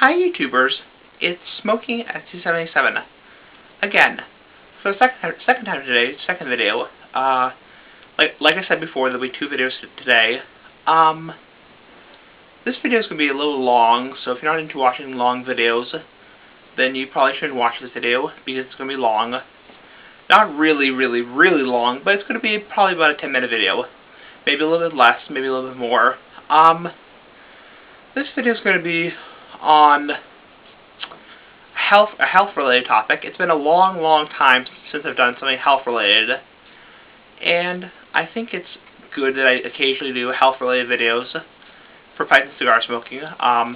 Hi YouTubers, it's Smoking at 277 again. For the second time today, second video. Like I said before, there'll be two videos today. This video is going to be a little long, so if you're not into watching long videos, then you probably shouldn't watch this video, because it's going to be long. Not really long, but it's going to be probably about a 10-minute video. Maybe a little bit less, maybe a little bit more. This video is going to be on a health-related topic. It's been a long time since I've done something health-related, and I think it's good that I occasionally do health-related videos for pipe and cigar smoking. I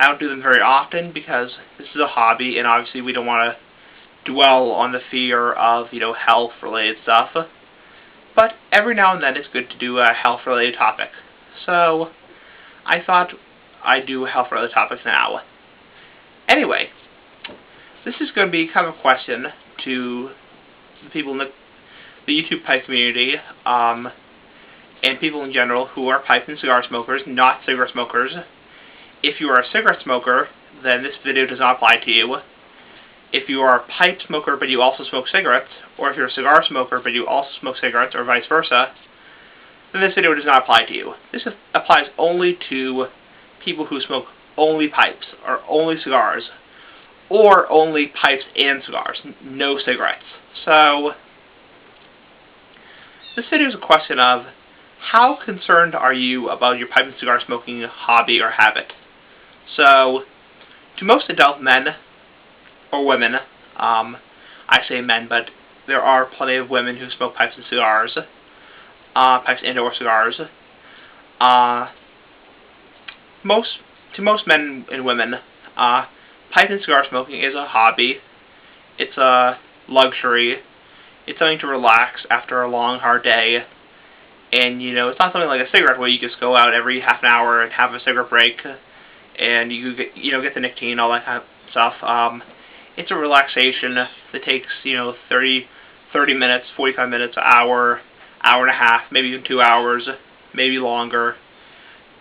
don't do them very often because this is a hobby, and obviously we don't want to dwell on the fear of, health-related stuff. But every now and then it's good to do a health-related topic. So I thought I'd do health-related topics now. Anyway, this is going to be kind of a question to the people in the YouTube pipe community, and people in general who are pipe and cigar smokers, not cigarette smokers. If you are a cigarette smoker, then this video does not apply to you. If you are a pipe smoker but you also smoke cigarettes, or if you're a cigar smoker but you also smoke cigarettes, or vice versa, then this video does not apply to you. This applies only to people who smoke only pipes, or only cigars, or only pipes and cigars, no cigarettes. So, this video is a question of, how concerned are you about your pipe and cigar smoking hobby or habit? So, to most adult men, or women, I say men, but there are plenty of women who smoke pipes and cigars, pipes and/or cigars. To most men and women, pipe and cigar smoking is a hobby. It's a luxury. It's something to relax after a long, hard day. And, it's not something like a cigarette where you just go out every half an hour and have a cigarette break, and you get the nicotine, all that kind of stuff. It's a relaxation that takes, 30 minutes, 45 minutes, an hour, hour and a half, maybe even 2 hours, maybe longer.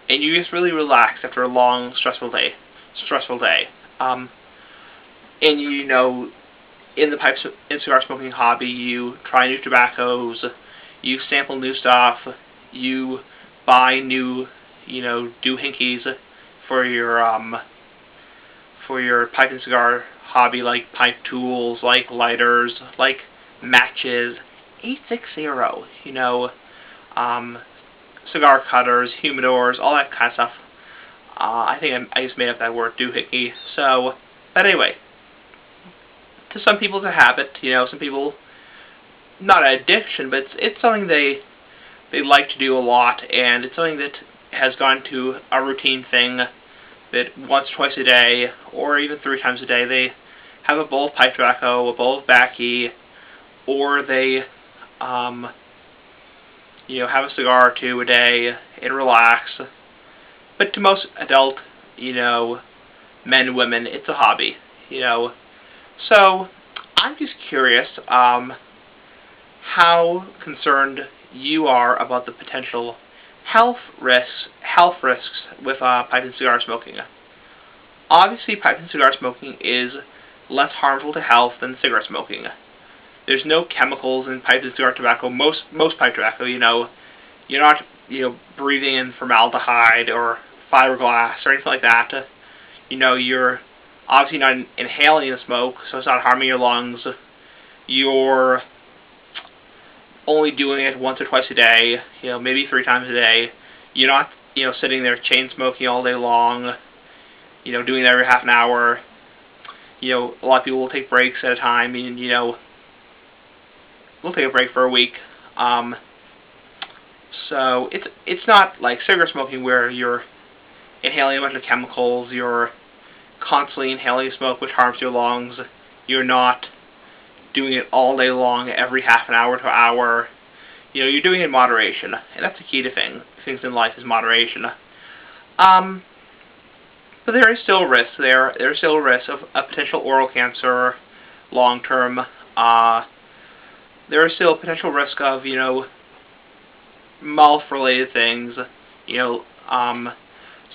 And you just really relax after a long, stressful day. And in the pipe and cigar smoking hobby, you try new tobaccos, you sample new stuff, you buy new, doohickeys for your pipe and cigar hobby, like pipe tools, like lighters, like matches, 860, cigar cutters, humidors, all that kind of stuff. I think I just made up that word, doohickey. So, but anyway, to some people it's a habit, some people, not an addiction, but it's something they like to do a lot, and it's something that has gone to a routine thing, that once, twice a day, or even 3 times a day, they have a bowl of pipe tobacco, a bowl of baccy, or they, have a cigar or two a day and relax. But to most adult, men and women, it's a hobby, So, I'm just curious, how concerned you are about the potential health risks with pipe and cigar smoking. Obviously, pipe and cigar smoking is less harmful to health than cigarette smoking. There's no chemicals in pipe and cigar tobacco. Most pipe tobacco, you're not, breathing in formaldehyde or fiberglass or anything like that. You're obviously not inhaling the smoke, so it's not harming your lungs. You're only doing it once or twice a day, maybe 3 times a day. You're not, sitting there chain smoking all day long, doing it every half an hour. A lot of people will take breaks at a time, and, we'll take a break for a week. So it's not like cigarette smoking where you're inhaling a bunch of chemicals, you're constantly inhaling smoke which harms your lungs. You're not doing it all day long, every half an hour to an hour. You're doing it in moderation, and that's the key to things in life, is moderation. But there is still a risk there. There's still a risk of a potential oral cancer long term. There is still a potential risk of, mouth-related things,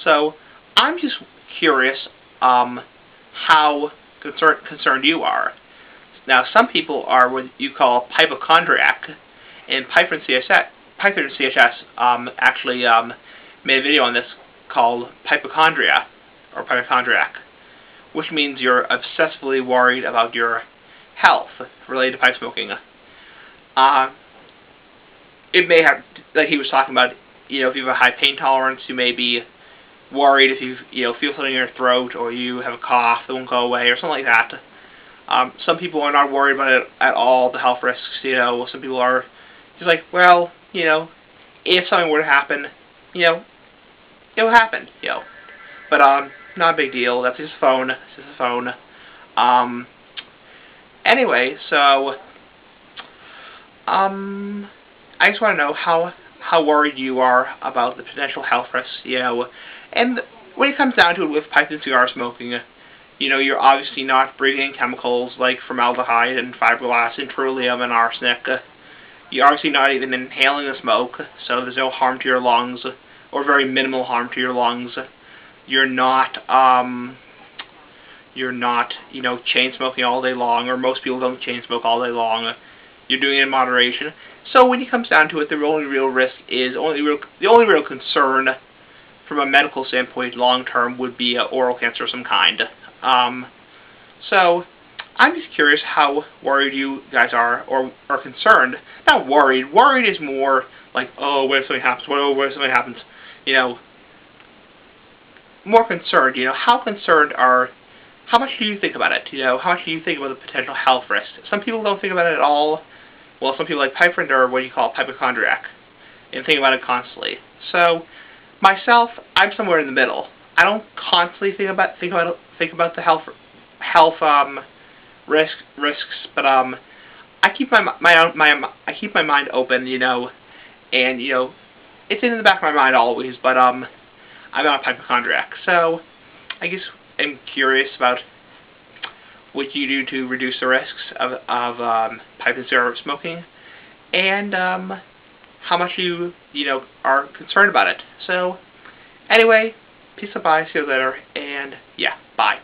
So, I'm just curious how concerned you are. Now, some people are what you call hypochondriac, and Piper and CHS actually made a video on this called hypochondria, or hypochondriac, which means you're obsessively worried about your health related to pipe smoking. It may have, like he was talking about, if you have a high pain tolerance, you may be worried if you feel something in your throat, or you have a cough that won't go away, or something like that. Some people are not worried about it at all, the health risks. Some people are just like, well, if something were to happen, it will happen. But not a big deal. That's just a phone. It's just a phone. Anyway, so I just want to know how worried you are about the potential health risks. And when it comes down to it with pipe and cigar smoking, you're obviously not breathing in chemicals like formaldehyde and fiberglass and beryllium and arsenic. You're obviously not even inhaling the smoke, so there's no harm to your lungs, or very minimal harm to your lungs. You're not chain smoking all day long, or most people don't chain smoke all day long. You're doing it in moderation. So when it comes down to it, the only real risk is, the only real concern from a medical standpoint long term would be oral cancer of some kind. So I'm just curious how worried you guys are, or concerned. Not worried. Worried is more like, oh, what if something happens? What if something happens? More concerned. How much do you think about it? How much do you think about the potential health risks? Some people don't think about it at all. Well, some people like Piper are what you call hypochondriac, and think about it constantly. So, myself, I'm somewhere in the middle. I don't constantly think about the health risks, but I keep I keep my mind open, and it's in the back of my mind always. But I'm not a hypochondriac, so I guess I'm curious about what you do to reduce the risks of pipe and cigar smoking, and how much you are concerned about it. So anyway, peace and bye, see you later, and yeah, bye.